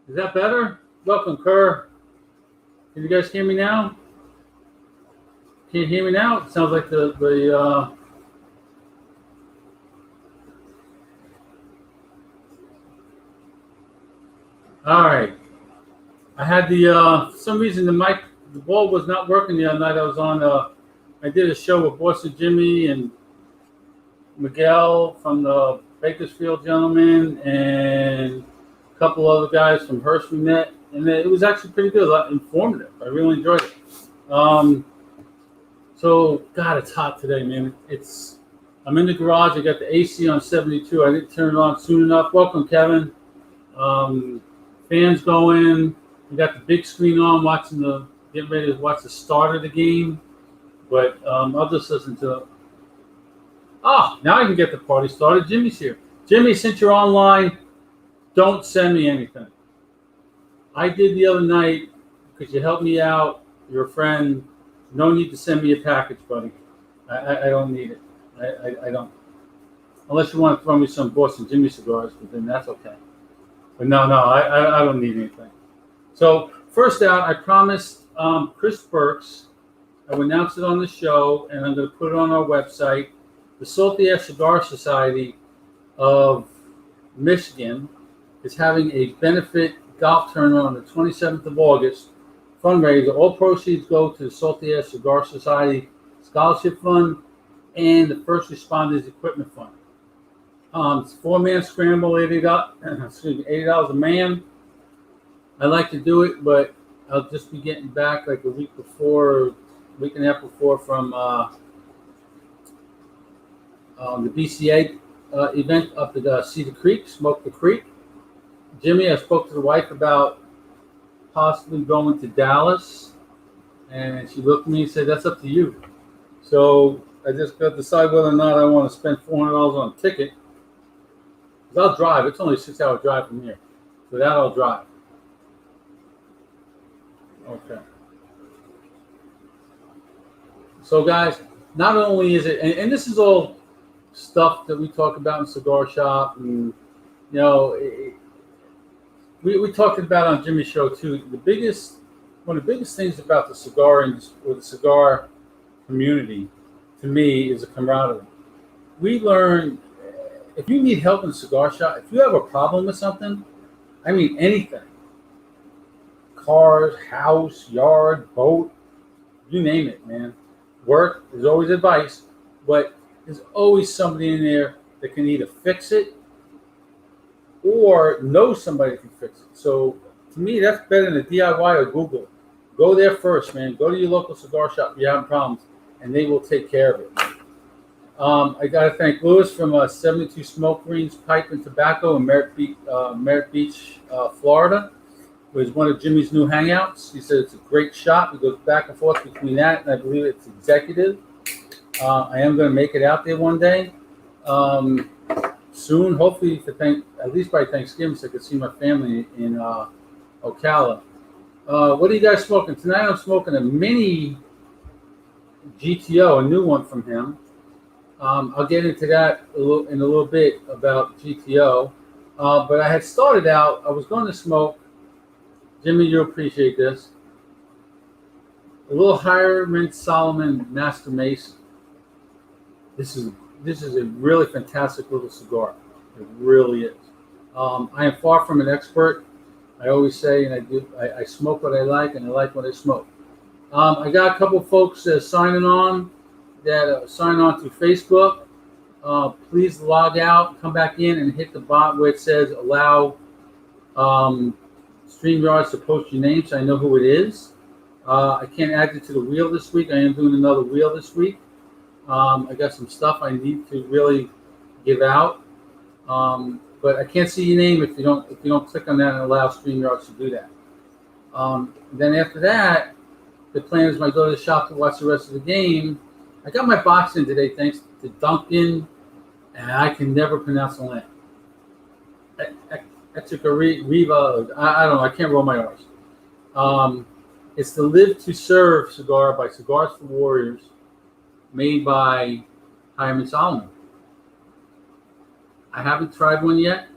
Is that better? Welcome, Kerr. Can you guys hear me now? Can you hear me now? It sounds like the all right. I had for some reason the ball was not working the other night. I was on I did a show with Boston Jimmy and Miguel from the Bakersfield Gentlemen and a couple other guys from Hearst we met, and it was actually pretty good, informative. I really enjoyed it. So God, it's hot today, man. I'm in the garage. I got the AC on 72. I didn't turn it on soon enough. Welcome, Kevin. Fans going. We got the big screen on, getting ready to watch the start of the game. But I'll just listen to it. Oh, now I can get the party started. Jimmy's here. Jimmy, since you're online, don't send me anything. I did the other night because you helped me out. You're a friend. No need to send me a package, buddy. I don't need it. I don't. Unless you want to throw me some Boston Jimmy cigars, but then that's okay. But no, I don't need anything. So first out, I promised Chris Burks. I will announce it on the show, and I'm going to put it on our website. The Salty Ash Cigar Society of Michigan is having a benefit golf tournament on the 27th of August. Fundraiser. All proceeds go to the Salty Ash Cigar Society Scholarship Fund and the First Responders Equipment Fund. It's a 4-man scramble, $80 a man. I like to do it, but I'll just be getting back like a week and a half before from the BCA event up at Cedar Creek, Smoke the Creek. Jimmy, I spoke to the wife about possibly going to Dallas, and she looked at me and said, "That's up to you." So I just got to decide whether or not I want to spend $400 on a ticket. Because I'll drive. It's only a 6-hour drive from here. So that I'll drive. Okay. So guys, not only is it, and this is all stuff that we talk about in Cigar Shop, and we talked about on Jimmy's show too. One of the biggest things about the cigar industry or the cigar community, to me, is a camaraderie. We learn if you need help in a cigar shop, if you have a problem with something, I mean anything, cars, house, yard, boat, you name it, man. Work, there's always advice, but there's always somebody in there that can either fix it or know somebody that can fix it. So to me, that's better than a DIY or Google. Go there first, man. Go to your local cigar shop if you're having problems, and they will take care of it. I got to thank Lewis from 72 Smoke Greens Pipe and Tobacco in Merritt Beach, Florida. It was one of Jimmy's new hangouts. He said it's a great shop. He goes back and forth between that, and I believe it's executive. I am going to make it out there one day. Soon, hopefully, at least by Thanksgiving, so I can see my family in Ocala. What are you guys smoking? Tonight I'm smoking a mini GTO, a new one from him. I'll get into that in a little bit about GTO. But I had started out, I was going to smoke, Jimmy, you'll appreciate this, a little Hiram Solomon Master Mason. This is a really fantastic little cigar. It really is. I am far from an expert. I always say, and I smoke what I like, and I like what I smoke. I got a couple folks signing on through Facebook. Please log out, come back in, and hit the bot where it says allow StreamYards to post your name so I know who it is. I can't add you to the wheel this week. I am doing another wheel this week. I got some stuff I need to really give out, but I can't see your name if you don't click on that and allow StreamYards to do that. Then after that, the plan is when I go to the shop to watch the rest of the game. I got my box in today thanks to Duncan, and I can never pronounce the name. Riva, I don't know. I can't roll my R's. It's the Live to Serve cigar by Cigars for Warriors, made by Hiram Solomon. I haven't tried one yet.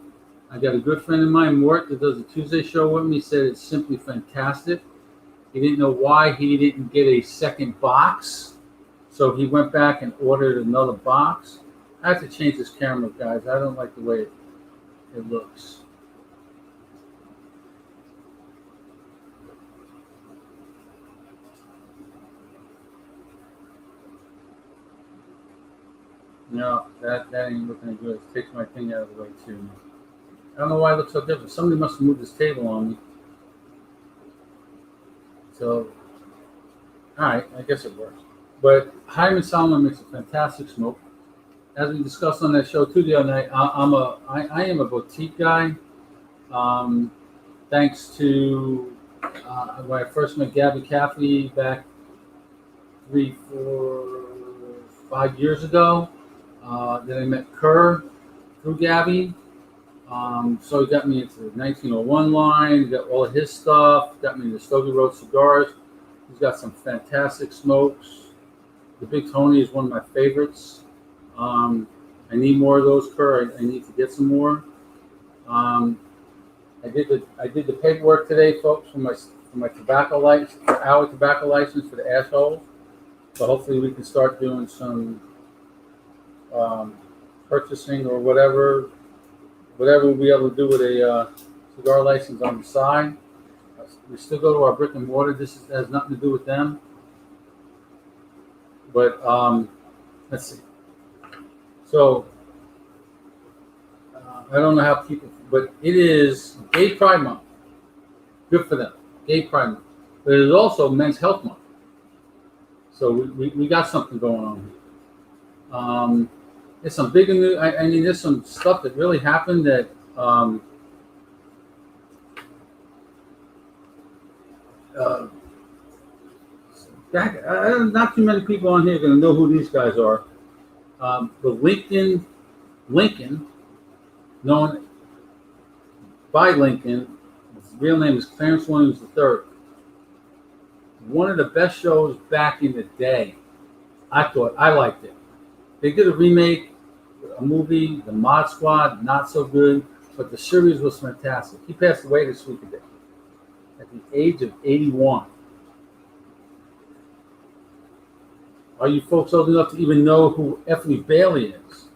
I got a good friend of mine, Mort, that does a Tuesday show with me. Said it's simply fantastic. He didn't know why he didn't get a second box, so he went back and ordered another box. I have to change this camera, guys. I don't like the way it looks. No, that ain't looking good. It takes my thing out of the way too. I don't know why it looks so different. Somebody must have moved this table on me. So, all right, I guess it works. But Hyman Solomon makes a fantastic smoke. As we discussed on that show too the other night, I am a boutique guy. Thanks to when I first met Gabby Caffey back 3, 4, 5 years ago. Then I met Kerr through Gabby. So he got me into the 1901 line, got all of his stuff, got me into Stogie Road cigars. He's got some fantastic smokes. The Big Tony is one of my favorites. I need more of those, Kerr. I need to get some more. I did the paperwork today, folks, for my tobacco license, for our tobacco license for the asshole. So hopefully we can start doing some purchasing or whatever we'll be able to do with a cigar license on the side. We still go to our brick and mortar. This has nothing to do with them. But let's see. So I don't know how people, but it is Gay Pride Month. Good for them. Gay Pride Month. But it is also Men's Health Month. So we got something going on here. There's some big news. I mean, there's some stuff that really happened that not too many people on here are going to know who these guys are. The Lincoln, known by Lincoln, his real name is Clarence Williams III. One of the best shows back in the day. I liked it. They did a remake, a movie, The Mod Squad, not so good, but the series was fantastic. He passed away this week at the age of 81. Are you folks old enough to even know who F. Lee Bailey is?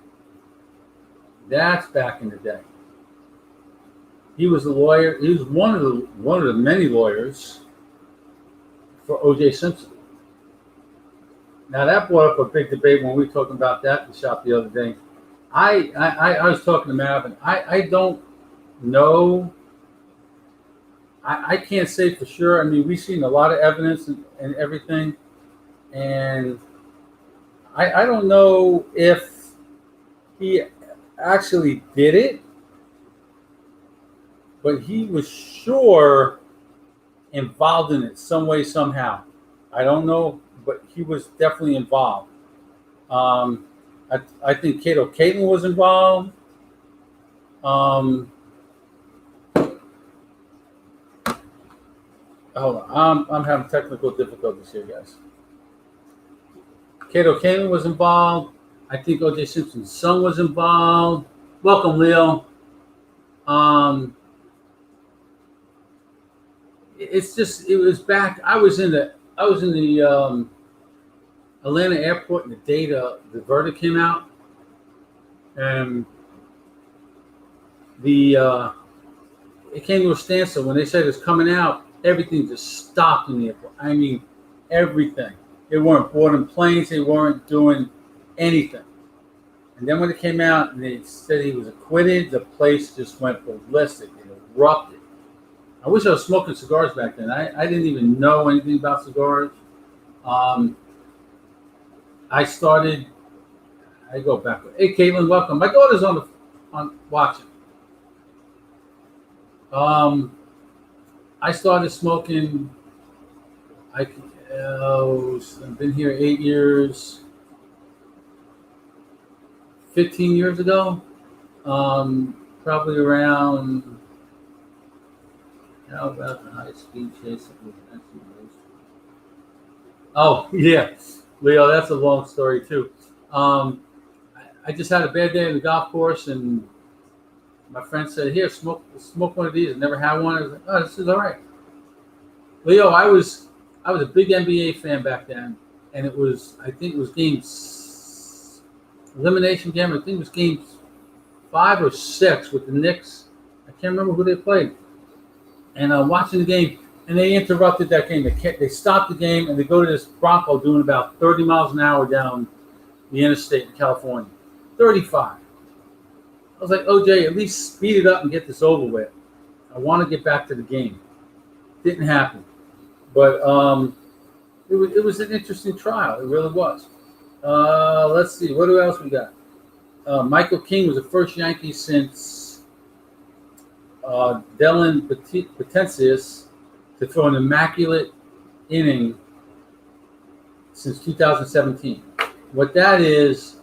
That's back in the day. He was a lawyer. He was one of the many lawyers for O.J. Simpson. Now that brought up a big debate when we were talking about that in the shop the other day. I was talking to Marvin. I don't know. I can't say for sure. I mean, we've seen a lot of evidence and everything, and I don't know if he actually did it, but he was sure involved in it some way, somehow. I don't know, but he was definitely involved. I think Kato Caitlin was involved. Hold on, I'm having technical difficulties here, guys. Kato Caitlin was involved. I think O.J. Simpson's son was involved. Welcome, Leo. It's just, it was back. I was in the Atlanta airport the day the verdict came out, and it came to a standstill when they said it was coming out. Everything just stopped in the airport. I mean, everything. They weren't boarding planes. They weren't doing anything. And then when it came out and they said he was acquitted, the place just went ballistic. It erupted. I wish I was smoking cigars back then. I didn't even know anything about cigars. I go back. Hey, Caitlin, welcome. My daughter's on watching. I started smoking. I've been here 8 years. 15 years ago, probably around. How about the high speed chase? Oh yeah, Leo, that's a long story too. I I just had a bad day on the golf course, and my friend said, "Here, smoke one of these." I never had one. I was like, "Oh, this is all right." Leo, I was a big NBA fan back then, and I think it was games elimination game. I think it was games 5 or 6 with the Knicks. I can't remember who they played. And watching the game, and they interrupted that game. They stopped the game, and they go to this Bronco doing about 30 miles an hour down the interstate in California. 35. I was like, OJ, at least speed it up and get this over with. I want to get back to the game. Didn't happen. But it was an interesting trial. It really was. Let's see. What else we got? Michael King was the first Yankee since Dylan Betances to throw an immaculate inning since 2017. What that is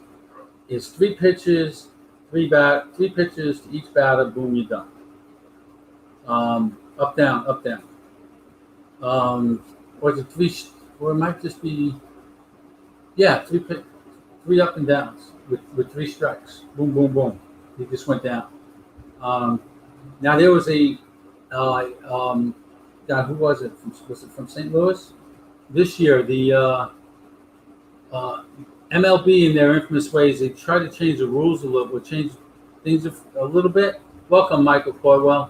3 pitches, 3 pitches to each batter, boom, you're done. Up, down, up, down. Or is it 3? Or it might just be, 3 up and downs with 3 strikes. Boom, boom, boom. He just went down. Now there was a God, who was it? Was it from St. Louis? This year, the MLB, in their infamous ways, they try to change the rules a little bit, change things a little bit. Welcome, Michael Cordwell.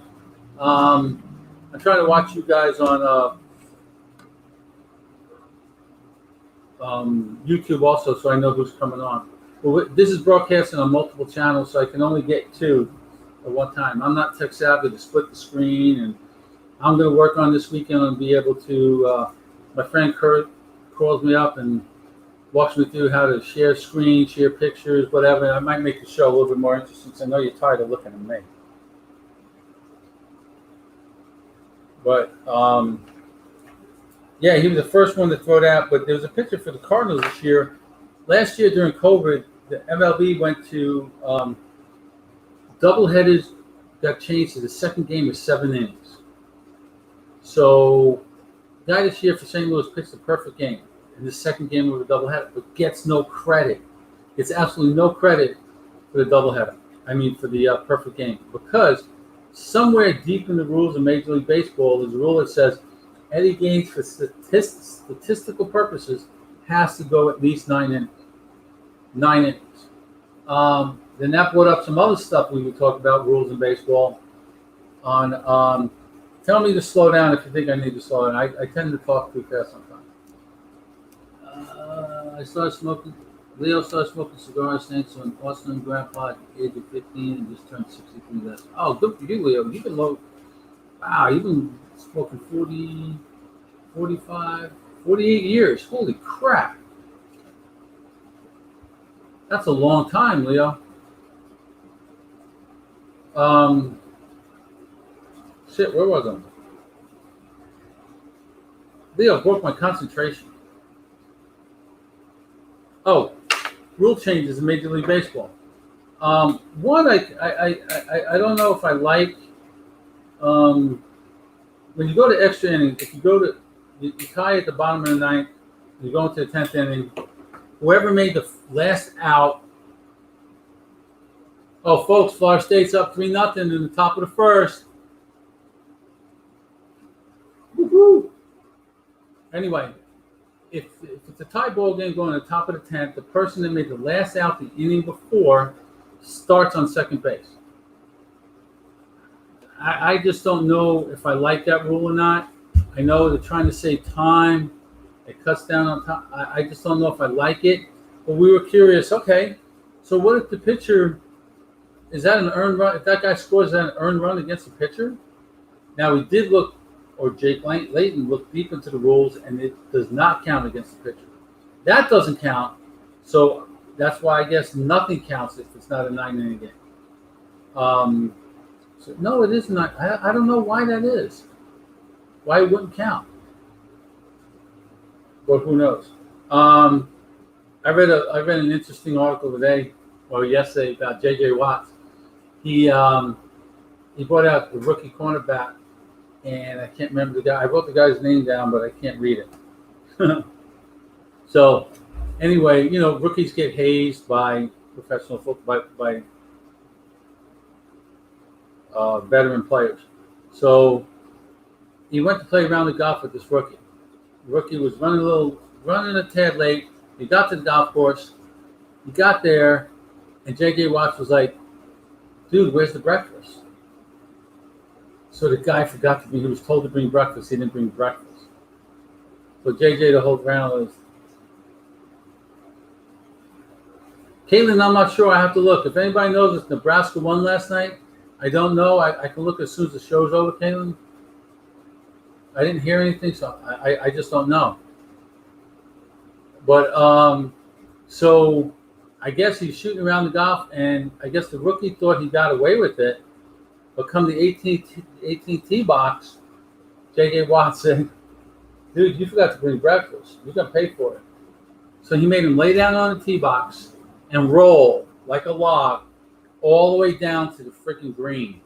I'm trying to watch you guys on YouTube also, so I know who's coming on. Well, this is broadcasting on multiple channels, so I can only get 2 at one time. I'm not tech savvy to split the screen, and I'm going to work on this weekend and be able to. My friend Kurt calls me up and walks me through how to share screen, share pictures, whatever. I might make the show a little bit more interesting, because I know you're tired of looking at me. But yeah, he was the first one to throw it out. But there was a pitcher for the Cardinals this year. Last year during COVID, the MLB went to doubleheaders got changed to the second game of 7 innings. So, the guy this year for St. Louis pitched the perfect game in the second game of a doubleheader, but gets no credit. Gets absolutely no credit for the doubleheader. I mean, for the perfect game, because somewhere deep in the rules of Major League Baseball, there's a rule that says Eddie Gaines, for statistical purposes, has to go at least 9 innings. 9 innings. Then that brought up some other stuff we would talk about, rules in baseball. Tell me to slow down if you think I need to slow down. I tend to talk too fast sometimes. Leo started smoking cigars thanks to an Austin grandpa at the age of 15 and just turned 63 last. Oh, good for you, Leo. You've been low. Wow, you've been smoking 40, 45, 48 years. Holy crap. That's a long time, Leo. Shit, where was I? Leo broke my concentration. Oh, rule changes in Major League Baseball. One, I don't know if I like. When you go to extra innings, if you go to you tie at the bottom of the 9th, you go into the 10th inning. Whoever made the last out. Oh, folks, Florida State's up 3-0 in the top of the first. Woo-hoo. Anyway, if it's a tie ball game going to the top of the 10th, the person that made the last out the inning before starts on second base. I just don't know if I like that rule or not. I know they're trying to save time. It cuts down on time. I just don't know if I like it. But we were curious, okay, so what if the pitcher, is that an earned run? If that guy scores, is that an earned run against the pitcher? Now, we did look, or Jake Layton looked deep into the rules, and it does not count against the pitcher. That doesn't count, so that's why I guess nothing counts if it's not a 9-inning game. So no, it is not. I don't know why that is. Why it wouldn't count. But who knows? I read an interesting article today or yesterday about J.J. Watts. He brought out the rookie cornerback, and I can't remember the guy. I wrote the guy's name down, but I can't read it. So, anyway, rookies get hazed by professional football by veteran players. So he went to play around the golf with this rookie. The rookie was running a tad late. He got to the golf course. He got there, and J.J. Watts was like, "Dude, where's the breakfast?" So the guy forgot to bring. He was told to bring breakfast. He didn't bring breakfast. So J.J. the whole round was. Caitlin, I'm not sure. I have to look. If anybody knows if Nebraska won last night, I don't know. I can look as soon as the show's over, Caitlin. I didn't hear anything, so I just don't know. But so I guess he's shooting around the golf, and I guess the rookie thought he got away with it. But come the 18th tee box, J.J. Watt said, "Dude, you forgot to bring breakfast. You're going to pay for it." So he made him lay down on the tee box and roll like a log all the way down to the freaking green.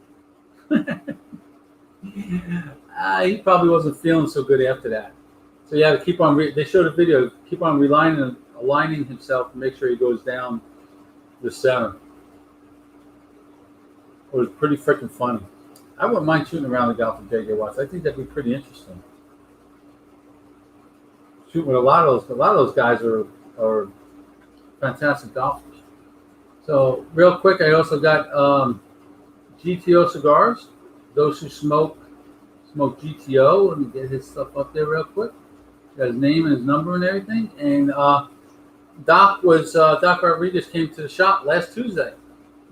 He probably wasn't feeling so good after that. So he had to keep on, they showed a video, keep on aligning himself to make sure he goes down the center. It was pretty freaking funny. I wouldn't mind shooting around the golf with J.J. Watts. I think that'd be pretty interesting. Shooting with a lot of those guys are fantastic golfers. So real quick, I also got GTO cigars. Those who smoke GTO. Let me get his stuff up there real quick. Got his name and his number and everything. And Doc Rodriguez came to the shop last Tuesday,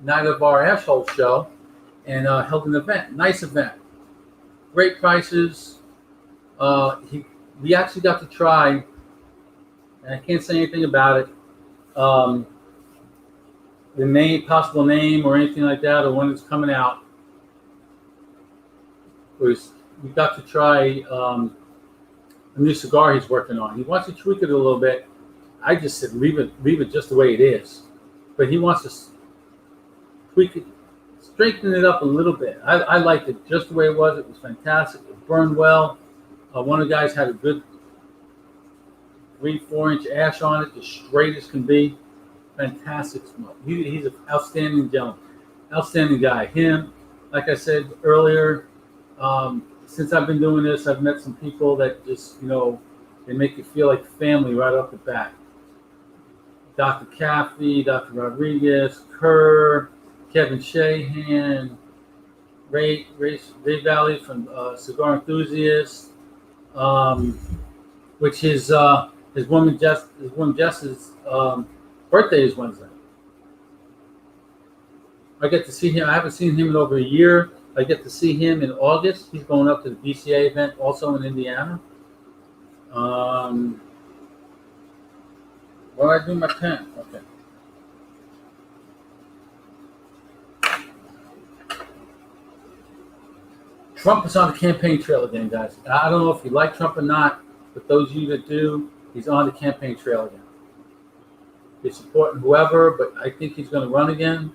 night of our Asshole show, and held an event. Nice event. Great prices. We actually got to try, and I can't say anything about it, the possible name or anything like that, or when it's coming out. We got to try a new cigar he's working on. He wants to tweak it a little bit. I just said leave it just the way it is, but he wants to tweak it, strengthen it up a little bit. I liked it just the way it was. It was fantastic. It burned well. One of the guys had a good 3-4 inch ash on it, as straight as can be. Fantastic smoke. He's an outstanding gentleman, outstanding guy. Him, like I said earlier, since I've been doing this, I've met some people that just, they make you feel like family right off the bat. Dr. Caffey, Dr. Rodriguez, Kerr, Kevin Shahan, Ray Valley from Cigar Enthusiast, which his woman Jess's birthday is Wednesday. I get to see him. I haven't seen him in over a year. I get to see him in August. He's going up to the BCA event, also in Indiana. Where do I do my pen? Okay. Trump is on the campaign trail again, guys. I don't know if you like Trump or not, but those of you that do, he's on the campaign trail again. He's supporting whoever, but I think he's going to run again.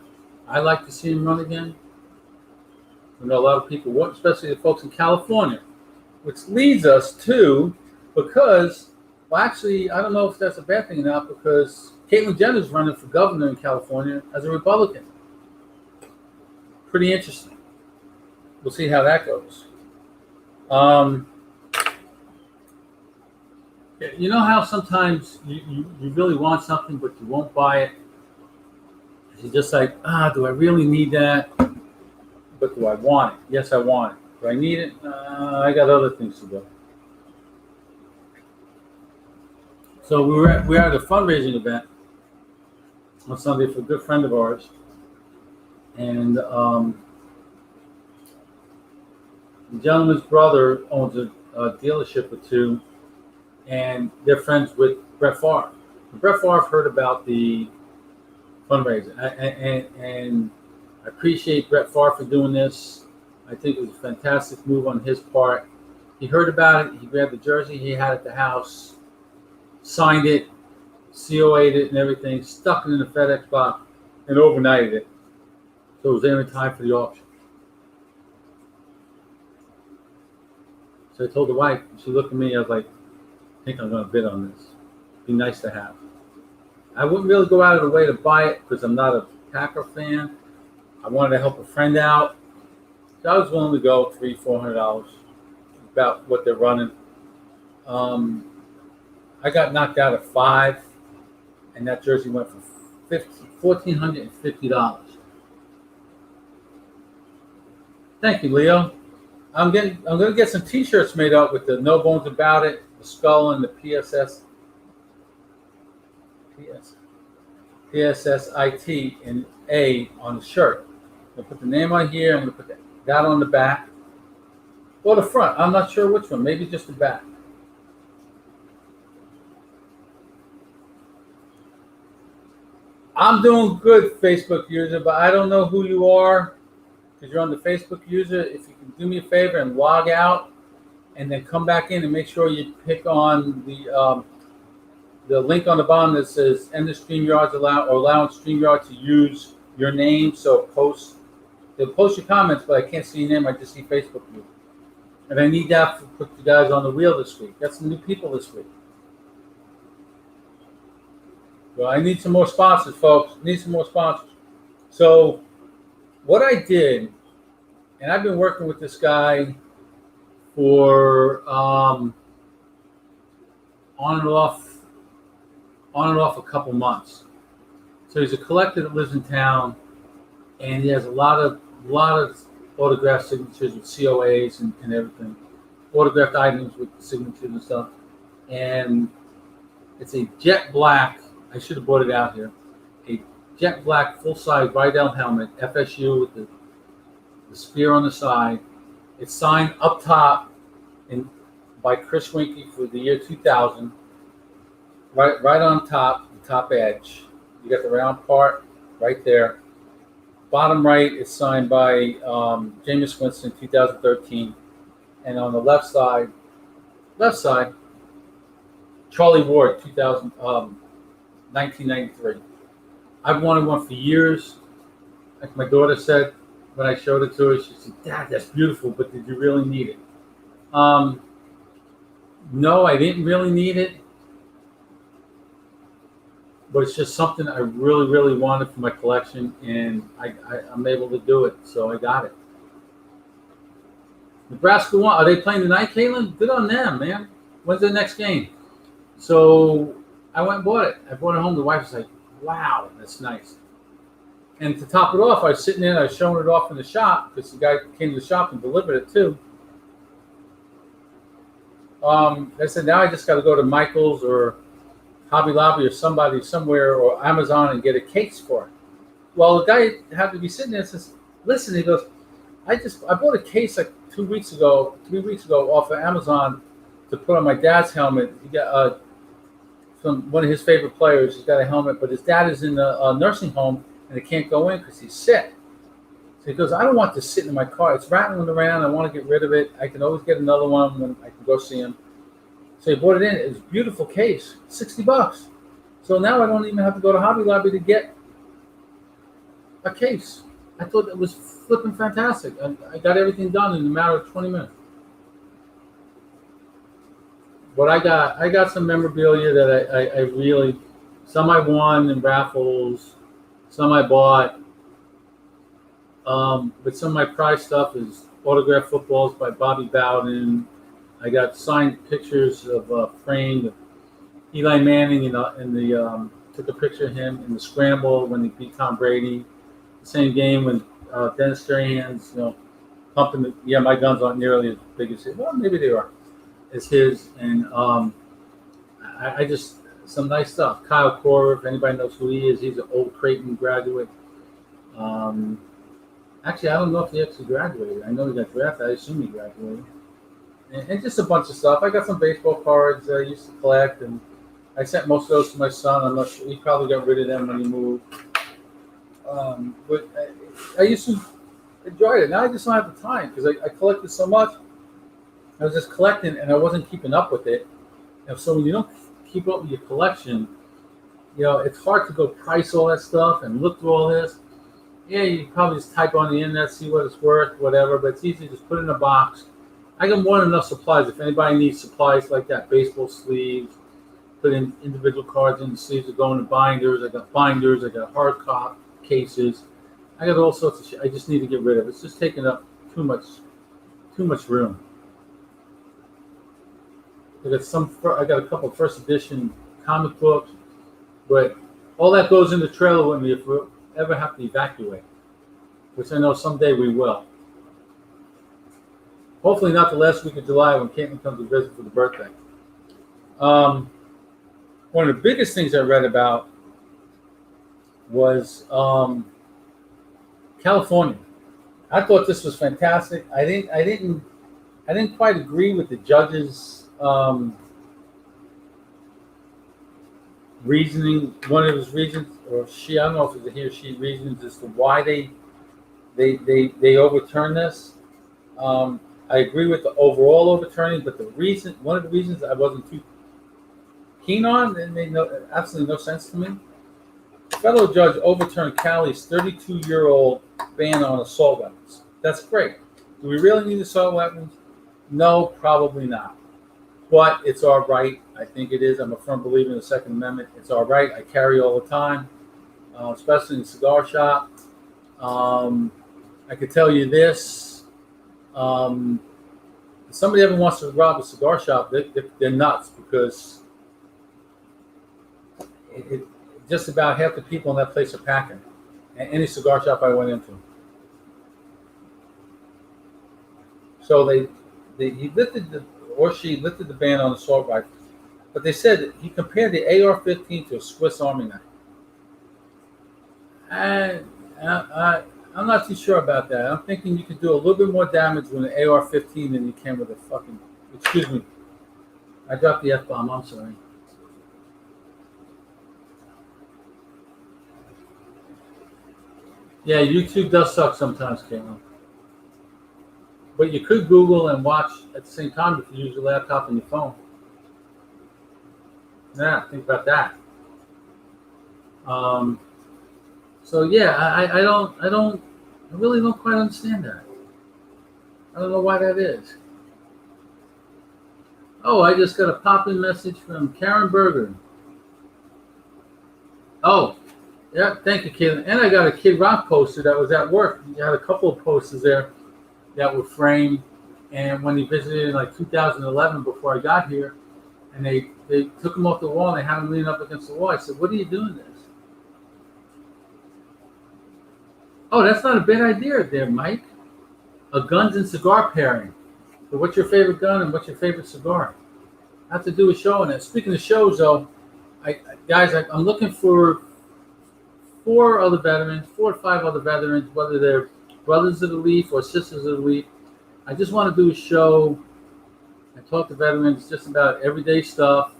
I like to see him run again. I know a lot of people want, especially the folks in California, which leads us to, actually, I don't know if that's a bad thing or not, because Caitlyn Jenner's running for governor in California as a Republican. Pretty interesting. We'll see how that goes. You know how sometimes you really want something, but you won't buy it? You're just like, do I really need that? But do I want it? Yes, I want it. Do I need it? I got other things to do. So we were at a fundraising event on Sunday for a good friend of ours, and the gentleman's brother owns a dealership or two, and they're friends with Brett Favre. Brett Favre heard about the fundraiser, and I appreciate Brett Favre for doing this. I think it was a fantastic move on his part. He heard about it. He grabbed the jersey he had at the house, signed it, COA'd it and everything, stuck it in the FedEx box, and overnighted it. So it was there in time for the auction. So I told the wife, she looked at me, I was like, I think I'm going to bid on this. Be nice to have. I wouldn't really go out of the way to buy it because I'm not a Packer fan. I wanted to help a friend out. So I was willing to go $300-400, about what they're running. I got knocked out at 5, and that jersey went for $1,450. Thank you, Leo. I'm gonna get some T-shirts made up with the No Bones About It, the skull, and the PSSIT and A on the shirt. I'm gonna put the name on here. I'm gonna put that on the back or the front. I'm not sure which one. Maybe just the back. I'm doing good, Facebook user, but I don't know who you are because you're on the Facebook user. If you can do me a favor and log out and then come back in and make sure you pick on the link on the bottom that says end the StreamYards allowing StreamYard to use your name. So they'll post your comments, but I can't see your name. I just see Facebook user. And I need that to put you guys on the wheel this week. Got some new people this week. Well, I need some more sponsors, folks. Need some more sponsors. So what I did, and I've been working with this guy for on and off a couple months. So he's a collector that lives in town, and he has a lot of autographed signatures with COAs and everything, autographed items with signatures and stuff. And it's a jet black. I should have brought it out here. A jet black full-size Vidal helmet, FSU with the spear on the side. It's signed up top by Chris Winkie for the year 2000. Right on top, the top edge. You got the round part right there. Bottom right is signed by Jameis Winston, 2013. And on the left side, Charlie Ward, 1993. I've wanted one for years. Like my daughter said when I showed it to her, she said, "Dad, that's beautiful, but did you really need it?" No, I didn't really need it. But it's just something I really, really wanted for my collection, and I'm able to do it, so I got it. Nebraska won. Are they playing tonight, Caitlin? Good on them, man. When's their next game? So I went and bought it. I brought it home. The wife was like, "Wow, that's nice." And to top it off, I was sitting there and I was showing it off in the shop because the guy came to the shop and delivered it too. I said, now I just got to go to Michael's or Hobby Lobby or somebody somewhere or Amazon and get a case for it. Well, the guy had to be sitting there and says, "Listen," he goes, I bought a case like 3 weeks ago off of Amazon to put on my dad's helmet. He got from one of his favorite players. He's got a helmet, but his dad is in a nursing home and he can't go in because he's sick. So he goes, "I don't want this sitting in my car. It's rattling around. I want to get rid of it. I can always get another one when I can go see him." So he brought it in. It was a beautiful case, $60. So now I don't even have to go to Hobby Lobby to get a case. I thought it was flipping fantastic. I got everything done in a matter of 20 minutes. But I got some memorabilia that I really, some I won in raffles, some I bought. But some of my prize stuff is autographed footballs by Bobby Bowden. I got signed pictures of framed of Eli Manning took a picture of him in the scramble when he beat Tom Brady. The same game when Dennis Strahan's, pumping my guns aren't nearly as big as his. Well, maybe they are. As his. And I just, some nice stuff. Kyle Korver, if anybody knows who he is, he's an old Creighton graduate. Actually, I don't know if he actually graduated. I know he got drafted. I assume he graduated. And just a bunch of stuff. I got some baseball cards I used to collect, and I sent most of those to my son. I'm not sure. He probably got rid of them when he moved. But I used to enjoy it. Now I just don't have the time because I collected so much. I was just collecting, and I wasn't keeping up with it. And so when you don't keep up with your collection, it's hard to go price all that stuff and look through all this. Yeah, you probably just type on the internet, see what it's worth, whatever. But it's easy to just put it in a box. I got more than enough supplies. If anybody needs supplies like that, baseball sleeves, put in individual cards in the sleeves that go into binders. I got binders. I got hard cop cases. I got all sorts of shit. I just need to get rid of. It's just taking up too much room. I got a couple of first edition comic books, but all that goes in the trailer with me if we ever have to evacuate, which I know someday we will. Hopefully not the last week of July when Caitlin comes to visit for the birthday. One of the biggest things I read about was California. I thought this was fantastic. I didn't quite agree with the judge's reasoning. One of his reasons, or she, I don't know if it was a he or she reasons as to why they overturned this. I agree with the overall overturning, but one of the reasons I wasn't too keen on, and made absolutely no sense to me. The federal judge overturned Cali's 32-year-old ban on assault weapons. That's great. Do we really need assault weapons? No, probably not. But it's our right. I think it is. I'm a firm believer in the Second Amendment. It's our right. I carry all the time, especially in the cigar shop. I could tell you this. If somebody ever wants to rob a cigar shop, they're nuts, because just about half the people in that place are packing. And any cigar shop I went into. So he lifted she lifted the ban on assault rifles, but they said that he compared the AR-15 to a Swiss Army knife. And I'm not too sure about that. I'm thinking you could do a little bit more damage with an AR-15 than you can with a fucking. Excuse me, I dropped the F-bomb. I'm sorry. Yeah, YouTube does suck sometimes, Caitlin. But you could Google and watch at the same time if you use your laptop and your phone. Yeah, think about that. So yeah, I really don't quite understand that. I don't know why that is. Oh, I just got a pop-in message from Karen Berger. Oh, yeah, thank you, Caitlin. And I got a Kid Rock poster that was at work. You had a couple of posters there that were framed, and when he visited in like 2011 before I got here, and they took him off the wall and they had him leaning up against the wall. I said, "What are you doing this?" Oh, that's not a bad idea there, Mike. A guns and cigar pairing. So what's your favorite gun and what's your favorite cigar? I have to do a show on it. Speaking of shows, though, I'm looking for 4 or 5 other veterans, whether they're brothers of the Leaf or sisters of the Leaf. I just want to do a show. I talk to veterans just about everyday stuff,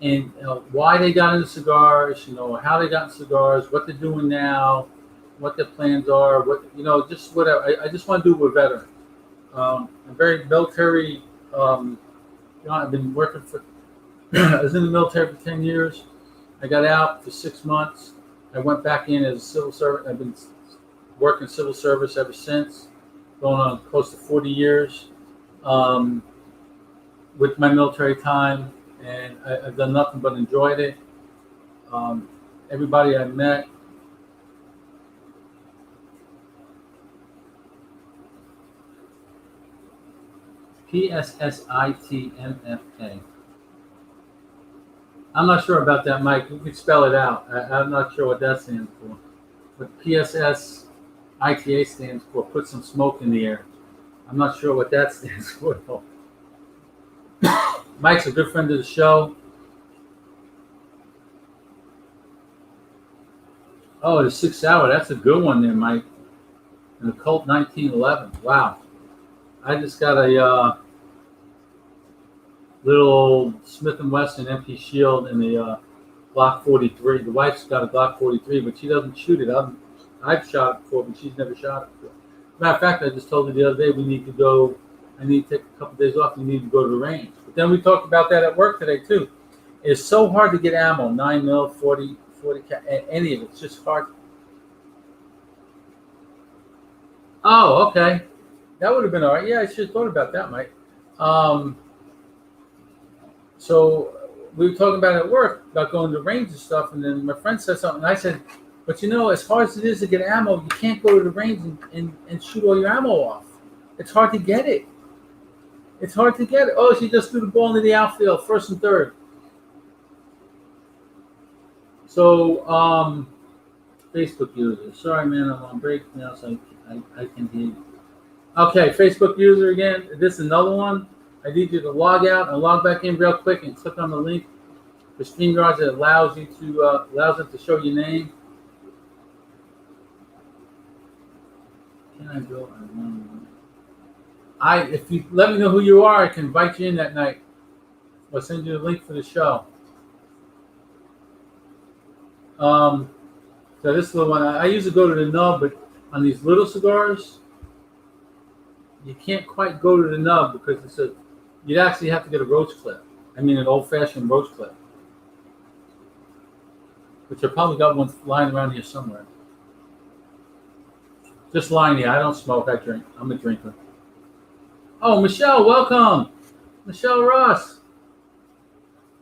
and why they got into cigars, how they got into cigars, what they're doing now, what their plans are, just whatever. I just want to do it with veterans. I'm very military. I've been working I was in the military for 10 years. I got out for 6 months. I went back in as a civil servant. I've been working civil service ever since, going on close to 40 years with my military time, and I've done nothing but enjoyed it. Everybody I met, PSSITMFA. I'm not sure about that, Mike. You could spell it out. I'm not sure what that stands for. But PSSITA stands for put some smoke in the air. I'm not sure what that stands for, though. Mike's a good friend of the show. Oh, the 6th Hour. That's a good one there, Mike. And the Colt 1911. Wow. I just got a little Smith & Wesson empty shield in the Glock 43. The wife's got a Glock 43, but she doesn't shoot it. I've shot it before, but she's never shot it before. Matter of fact, I just told her the other day I need to take a couple of days off. We need to go to the range. But then we talked about that at work today, too. It's so hard to get ammo, 9mm, 40 any of it. It's just hard. Oh, okay. That would have been all right. Yeah, I should have thought about that, Mike. So we were talking about at work about going to range and stuff, and then my friend said something, and I said, but as hard as it is to get ammo, you can't go to the range and shoot all your ammo off. It's hard to get it. It's hard to get it. Oh, she just threw the ball into the outfield, first and third. So, Facebook user. Sorry, man, I'm on break now, so I can hear you. Okay, Facebook user again. This is another one. I need you to log out and log back in real quick and click on the link for StreamYard that allows it to show your name. Can I go? If you let me know who you are, I can invite you in that night. I'll send you the link for the show. So this is the one I usually go to the nub, but on these little cigars, you can't quite go to the nub because you'd actually have to get a roach clip. I mean, an old-fashioned roach clip, which I probably got one lying around here somewhere. Just lying here. I don't smoke. I drink. I'm a drinker. Oh, Michelle, welcome. Michelle Ross,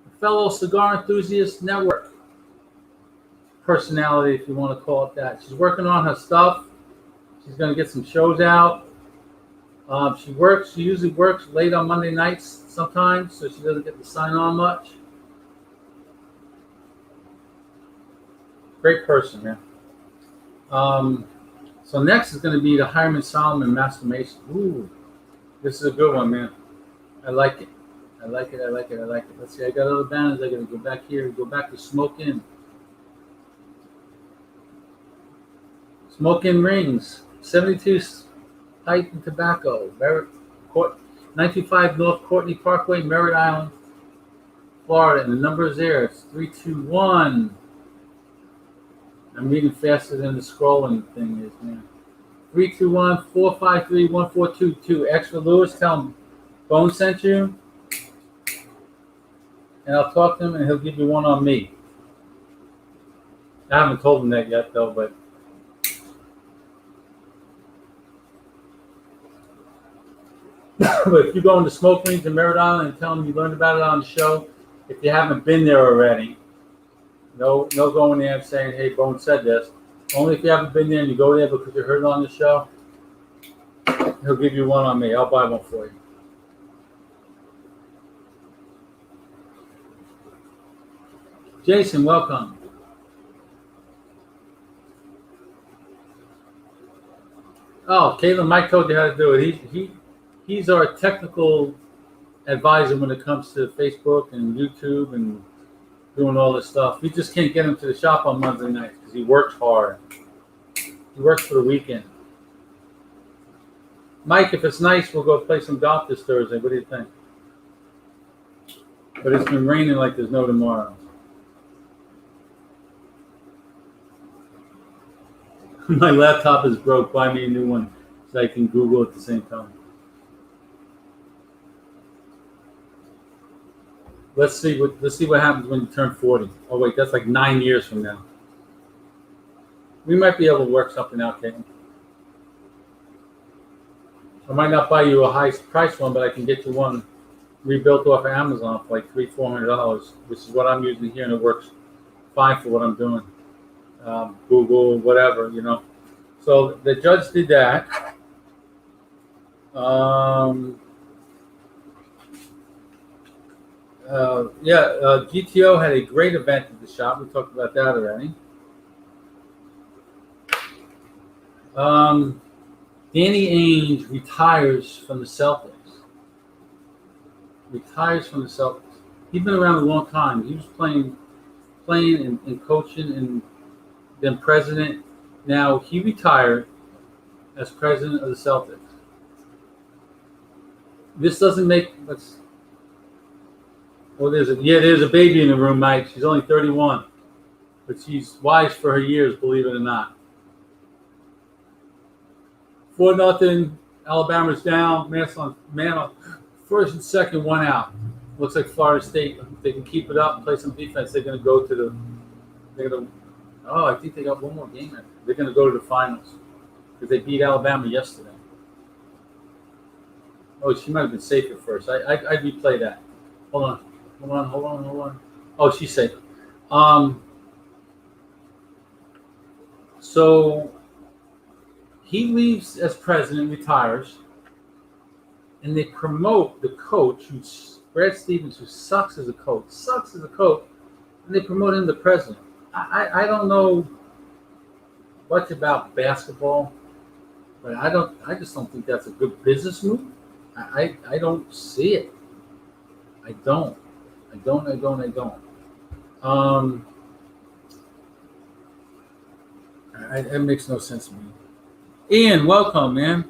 a fellow Cigar Enthusiast Network personality, if you want to call it that. She's working on her stuff. She's going to get some shows out. She usually works late on Monday nights sometimes, so she doesn't get to sign on much. Great person, man. So next is going to be the Hiram Solomon Master Mason. Ooh, this is a good one, man. I like it. I like it. Let's see, I got other banners. I got to go back here. Go back to Smoke Inn. Smoke Inn Rings. 72 Pipe and Tobacco. 925 North Courtney Parkway, Merritt Island, Florida. And the number is there. It's 321. I'm reading faster than the scrolling thing is, man. 321-453-1422. Extra Lewis, tell him Bone sent you. And I'll talk to him and he'll give you one on me. I haven't told him that yet, though, but. But if you go into Smoke Rings in Merritt Island and tell them you learned about it on the show, if you haven't been there already, no going there and saying, hey, Bone said this. Only if you haven't been there and you go there because you heard it on the show, he'll give you one on me. I'll buy one for you. Jason, welcome. Oh, Caitlin, Mike told you how to do it. He's our technical advisor when it comes to Facebook and YouTube and doing all this stuff. We just can't get him to the shop on Monday nights because he works hard. He works for the weekend. Mike, if it's nice, we'll go play some golf this Thursday. What do you think? But it's been raining like there's no tomorrow. My laptop is broke. Buy me a new one so I can Google at the same time. Let's see what happens when you turn 40. Oh wait, that's like 9 years from now. We might be able to work something out, Caitlin. I might not buy you a high price one, but I can get you one rebuilt off of Amazon for like $300-400, which is what I'm using here, and it works fine for what I'm doing. Google, whatever, So the judge did that. GTO had a great event at the shop. We talked about that already. Danny Ainge retires from the Celtics. He's been around a long time. He was playing and coaching and then president. Now he retired as president of the Celtics. This doesn't make there's a baby in the room, Mike. She's only 31, but she's wise for her years, believe it or not. 4-0. Alabama's down. Man on first and second, one out. Looks like Florida State. If they can keep it up and play some defense, they're going to go to I think they got one more game. They're going to go to the finals because they beat Alabama yesterday. Oh, she might have been safe at first. I'd replay that. Hold on. Hold on. Oh, she's safe. Um, so he leaves as president, retires, and they promote the coach, who's Brad Stevens, who sucks as a coach, and they promote him to president. I don't know much about basketball, but I just don't think that's a good business move. I don't see it. I don't. I don't. Um, it makes no sense to me. Ian, welcome, man.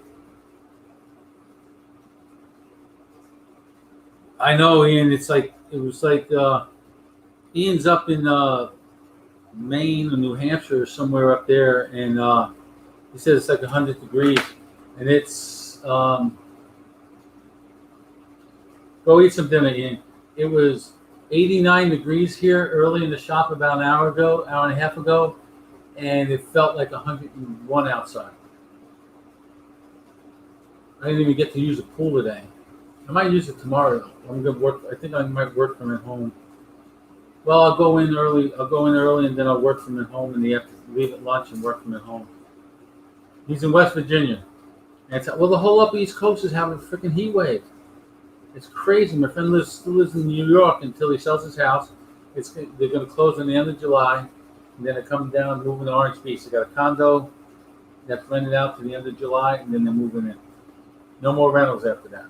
I know, Ian. It was like Ian's up in Maine or New Hampshire or somewhere up there, and he says it's like 100 degrees, and it's go eat some dinner, Ian. It was 89 degrees here early in the shop about an hour and a half ago, and it felt like 101 outside. I didn't even get to use the pool today. I might use it tomorrow, though. I'm gonna work. I think I might work from at home. Well, I'll go in early. And then I'll work from at home in the afternoon. Leave at lunch and work from at home. He's in West Virginia, and well, the whole upper East Coast is having a freaking heat wave. It's crazy. My friend still lives in New York until he sells his house. They're going to close in the end of July, and then they're coming down, moving to Orange Beach. They got a condo that's rented out to the end of July, and then they're moving in. No more rentals after that.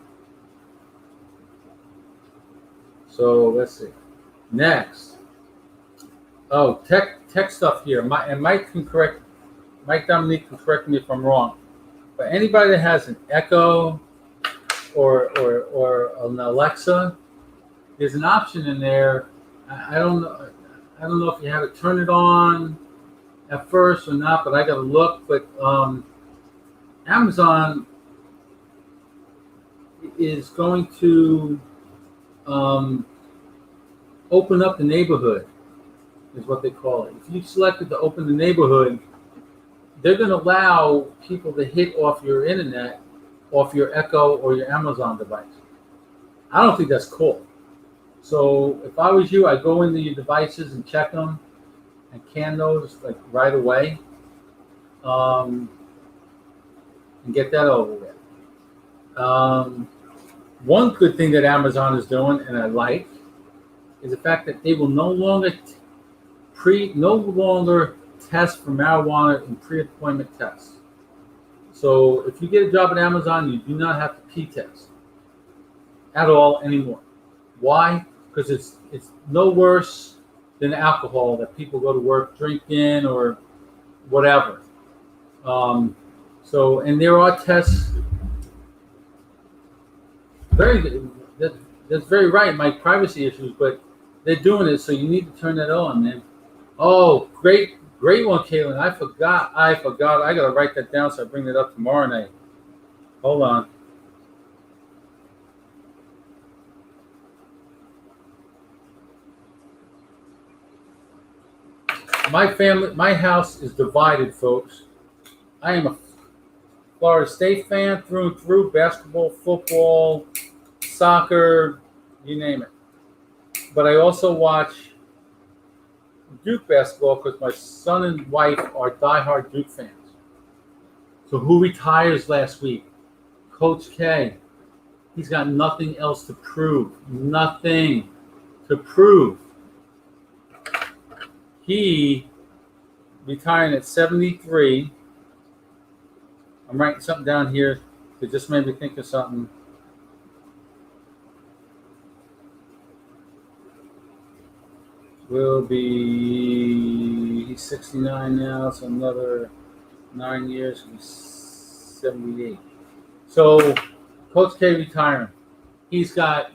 So let's see. Next. Oh, tech stuff here. Mike Dominique can correct me if I'm wrong. But anybody that has an Echo or an Alexa, there's an option in there. I don't know if you have to turn it on at first or not, but I got to look. But Amazon is going to open up the neighborhood, is what they call it. If you selected to open the neighborhood, they're going to allow people to hit off your internet, off your Echo or your Amazon device. I don't think that's cool. So if I was you, I'd go into your devices and check them and can those like right away, and get that over with. One good thing that Amazon is doing, and I like, is the fact that they will no longer test for marijuana in pre-appointment tests. So if you get a job at Amazon, you do not have to P-test at all anymore. Why? Because it's no worse than alcohol that people go to work drinking or whatever. And there are tests. That's very right, Mike. Privacy issues, but they're doing it, so you need to turn that on, man. Oh, great one, Caitlin. I forgot. I gotta write that down so I bring it up tomorrow night. Hold on. My house is divided, folks. I am a Florida State fan through and through, basketball, football, soccer, you name it. But I also watch Duke basketball because my son and wife are diehard Duke fans. So who retires last week? Coach K. He's got nothing else to prove. Nothing to prove. He retiring at 73. I'm writing something down here that just made me think of something. He's 69 now, so another 9 years, he's 78. So, Coach K retiring. He's got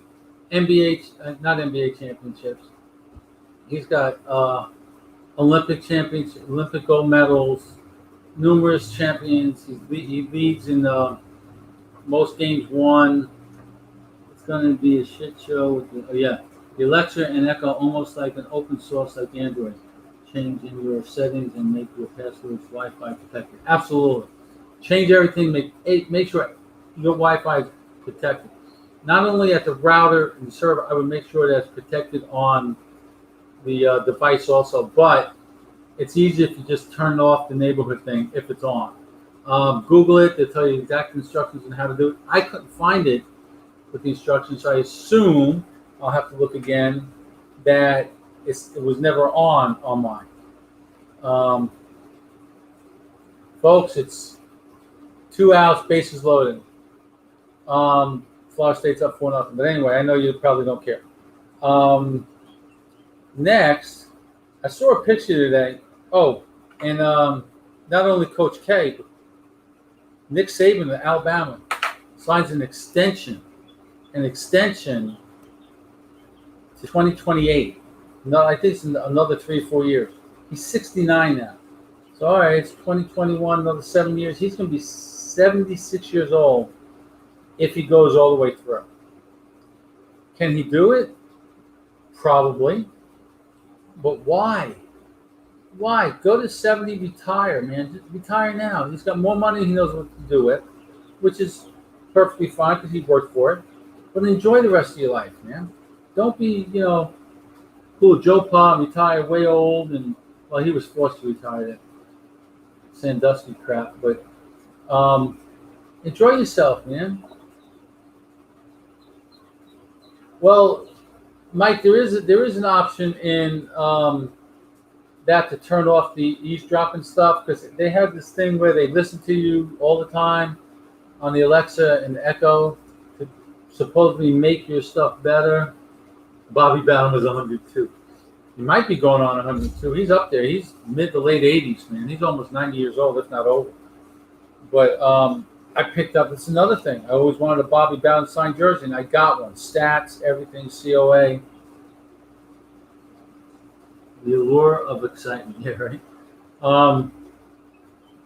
not NBA championships. He's got Olympic championships, Olympic gold medals, numerous champions. He leads in most games won. It's going to be a shit show. The Alexa and Echo almost like an open source like Android. Change in your settings and make your passwords Wi-Fi protected. Absolutely. Change everything. Make sure your Wi-Fi is protected. not only at the router and server, I would make sure that's protected on the device also, but it's easy if you just turn off the neighborhood thing if it's on. Google it, they'll tell you exact instructions on how to do it. I couldn't find it with the instructions, so I assume I'll have to look again that it was never on mine. Folks, it's 2 outs, bases loaded. Florida State's up 4-0. But anyway, I know you probably don't care. Next, I saw a picture today. Oh, and not only Coach K, but Nick Saban of Alabama signs an extension to 2028. No, I think it's another 3 or 4 years. He's 69 now. So, all right, it's 2021, another 7 years. He's going to be 76 years old if he goes all the way through. Can he do it? Probably. But why? Why? Go to 70, retire, man. Just retire now. He's got more money, he knows what to do with, which is perfectly fine because he worked for it. But enjoy the rest of your life, man. Don't be, cool Joe Pa, retire way old, and, well, he was forced to retire that Sandusky crap. But enjoy yourself, man. Well, Mike, there is an option in that to turn off the eavesdropping stuff, because they have this thing where they listen to you all the time on the Alexa and the Echo to supposedly make your stuff better. Bobby Bowden was 102. He might be going on 102. He's up there. He's mid to late 80s, man. He's almost 90 years old, if not over. But I picked up, it's another thing. I always wanted a Bobby Bowden signed jersey, and I got one. Stats, everything, COA. The allure of excitement, yeah, right?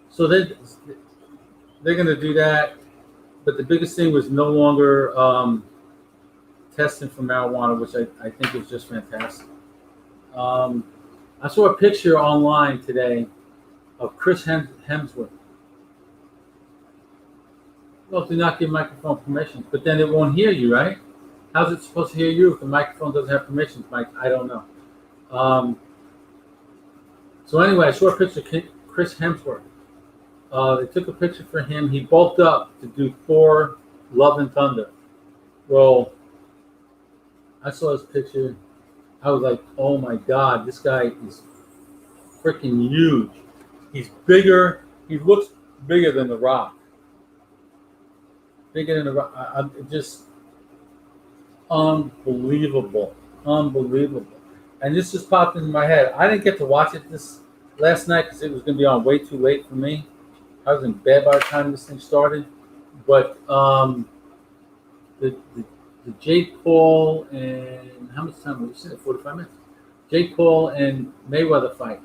So they're going to do that. But the biggest thing was no longer testing for marijuana, which I think is just fantastic. I saw a picture online today of Chris Hemsworth. Well, do not give microphone permissions, but then it won't hear you, right? How's it supposed to hear you if the microphone doesn't have permissions, Mike? I don't know. So anyway, I saw a picture of Chris Hemsworth. They took a picture for him. He bulked up to do Thor: Love and Thunder. Well, I saw his picture. I was like, oh my God, this guy is freaking huge. He's bigger. He looks bigger than The Rock. Bigger than The Rock. Just unbelievable. Unbelievable. And this just popped into my head. I didn't get to watch it this last night because it was going to be on way too late for me. I was in bed by the time this thing started. But the Jake Paul and how much time were we sitting? 45 minutes. Jake Paul and Mayweather fight.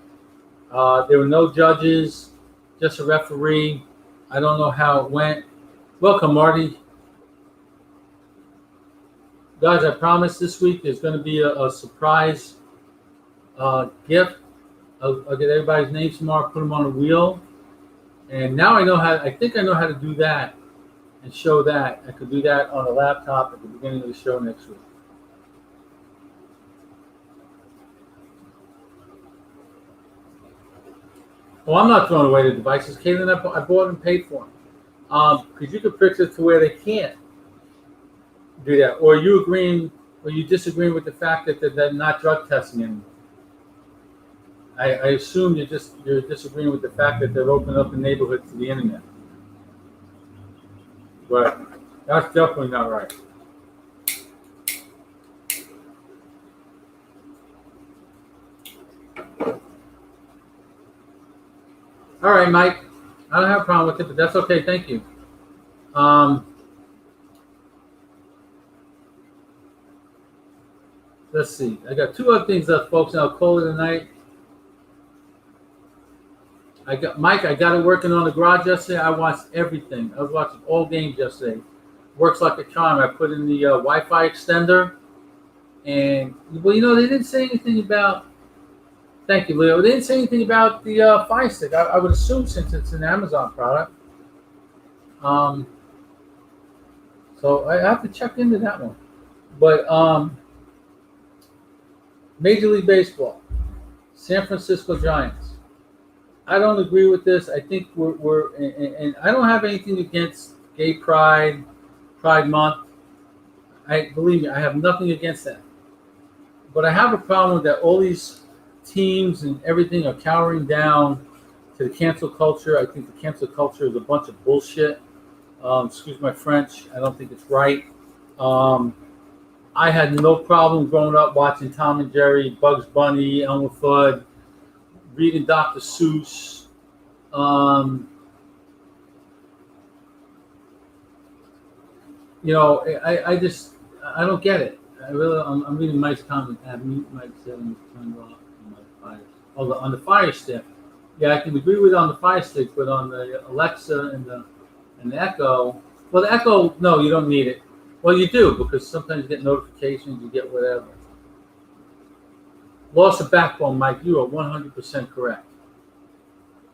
There were no judges, just a referee. I don't know how it went. Welcome, Marty. Guys, I promise this week there's going to be a surprise gift. I'll get everybody's names tomorrow, put them on a wheel. And now I think I know how to do that and show that. I could do that on a laptop at the beginning of the show next week. Well, I'm not throwing away the devices. Caitlin, I bought and paid for them. Because you could fix it to where they can't do that. Or you disagreeing with the fact that they're not drug testing anymore. I assume you're disagreeing with the fact that they're opening up the neighborhood to the internet. But that's definitely not right. All right, Mike. I don't have a problem with it, but that's okay. Thank you. Let's see. I got two other things left, folks, and I'll call it a night. I got it working on the garage yesterday. I watched everything. I was watching all games yesterday. Works like a charm. I put in the Wi-Fi extender, and well, they didn't say anything about. Thank you, Leo. They didn't say anything about the Fire Stick. I would assume since it's an Amazon product. So I have to check into that one. But Major League Baseball, San Francisco Giants. I don't agree with this. I think we're and I don't have anything against Gay Pride, Pride Month. I believe me, I have nothing against that. But I have a problem that all these teams and everything are cowering down to the cancel culture. I think the cancel culture is a bunch of bullshit. Excuse my French. I don't think it's right. Um, I had no problem growing up watching Tom and Jerry, Bugs Bunny, Elmer Fudd, reading Dr. Seuss. Um, I just I don't get it. I'm reading Mike's comment. I have mute Mike settings turned off on my fire. On the Fire Stick. Yeah, I can agree with on the Fire Stick, but on the Alexa and the Echo, well, the Echo, no, you don't need it. Well, you do because sometimes you get notifications, you get whatever. Loss of backbone, Mike. You are 100% correct.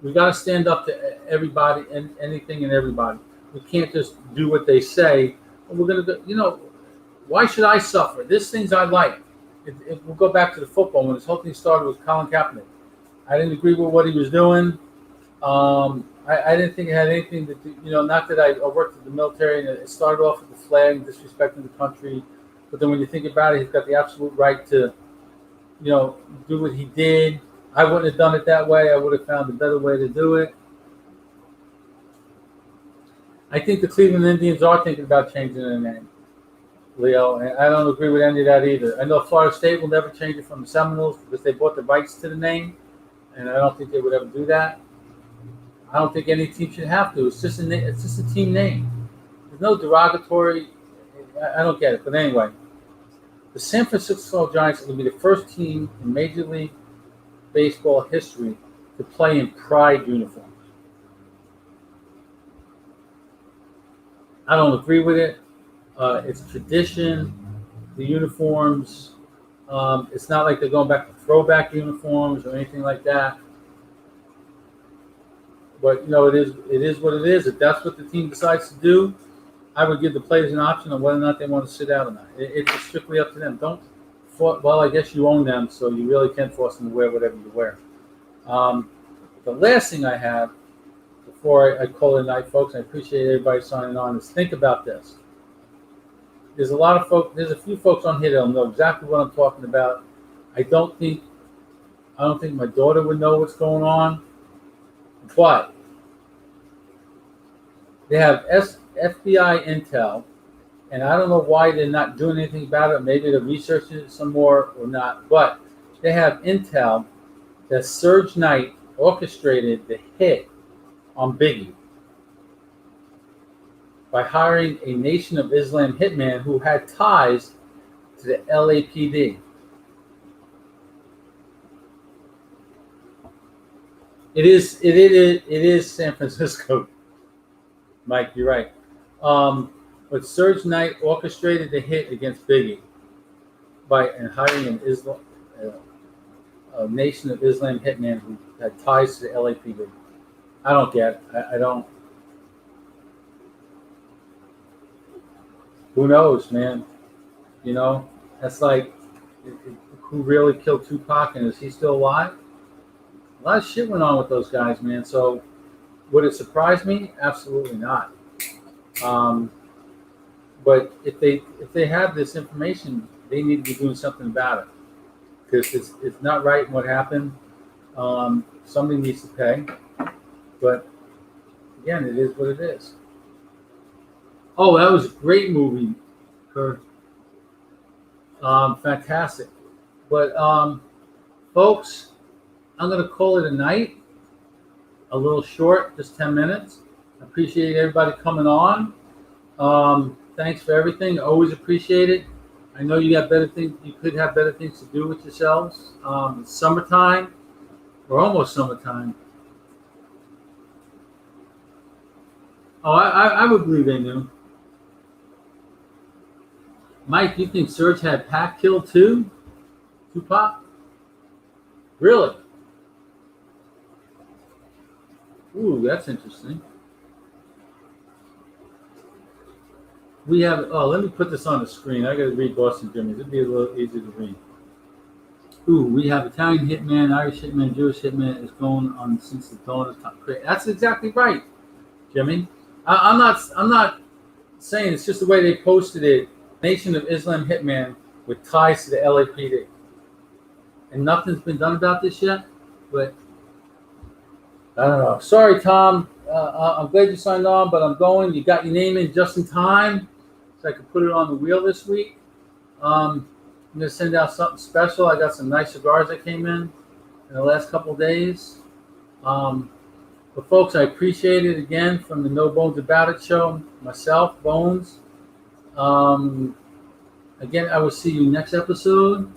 We got to stand up to everybody and anything and everybody. We can't just do what they say. We're gonna do. Why should I suffer? There's things I like. We'll go back to the football when this whole thing started with Colin Kaepernick. I didn't agree with what he was doing. I didn't think it had anything to do. Not that I worked in the military and it started off with the flag and disrespecting the country. But then when you think about it, he's got the absolute right to, do what he did. I wouldn't have done it that way. I would have found a better way to do it. I think the Cleveland Indians are thinking about changing their name, Leo, and I don't agree with any of that either. I know Florida State will never change it from the Seminoles because they bought the rights to the name, and I don't think they would ever do that. I don't think any team should have to. It's just a team name. There's no derogatory. I don't get it. But anyway, the San Francisco Giants are going to be the first team in Major League Baseball history to play in pride uniforms. I don't agree with it. It's tradition. The uniforms. It's not like they're going back to throwback uniforms or anything like that. But it is what it is. If that's what the team decides to do, I would give the players an option on whether or not they want to sit out or not. It's strictly up to them. Well, I guess you own them, so you really can't force them to wear whatever you wear. The last thing I have before I call it a night, folks, I appreciate everybody signing on, is think about this. There's a few folks on here that'll know exactly what I'm talking about. I don't think my daughter would know what's going on, but they have FBI intel, and I don't know why they're not doing anything about it. Maybe they're researching it some more or not, but they have intel that Suge Knight orchestrated the hit on Biggie by hiring a Nation of Islam hitman who had ties to the LAPD. It is San Francisco, Mike. You're right. But Suge Knight orchestrated the hit against Biggie by hiring a Nation of Islam hitman who had ties to the LAPD. I don't get it. I don't. Who knows, man? That's like, who really killed Tupac, and is he still alive? A lot of shit went on with those guys, man. So, would it surprise me? Absolutely not. But if they have this information, they need to be doing something about it because it's not right what happened. Somebody needs to pay, but again, it is what it is. Oh, that was a great movie, Kurt. Fantastic. But folks, I'm going to call it a night. A little short, just 10 minutes. I appreciate everybody coming on. Thanks for everything. Always appreciate it. I know you got better things. You could have better things to do with yourselves. It's summertime. We're almost summertime. Oh, I would believe they knew. Mike, you think Surge had Pac killed too? Tupac? Really? Ooh, that's interesting. We have. Oh, let me put this on the screen. I got to read Boston Jimmy's. It'd be a little easier to read. Ooh, we have Italian hitman, Irish hitman, Jewish hitman is going on since the dawn of time. That's exactly right, Jimmy. I'm not saying it's just the way they posted it. Nation of Islam hitman with ties to the LAPD, and nothing's been done about this yet. But I don't know. Sorry, Tom. I'm glad you signed on, but I'm going. You got your name in just in time, so I can put it on the wheel this week. I'm going to send out something special. I got some nice cigars that came in the last couple of days. But folks, I appreciate it again from the No Bones About It show. Myself, Bones. Again, I will see you next episode.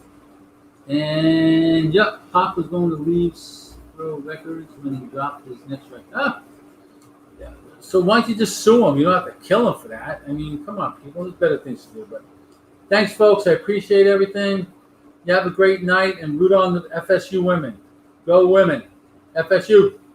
And yep, Pop is going to leave Throw Records when he dropped his next record. Yeah. So why don't you just sue him? You don't have to kill him for that. I mean, come on, people. There's better things to do. But thanks, folks. I appreciate everything. You have a great night and root on the FSU women. Go women. FSU.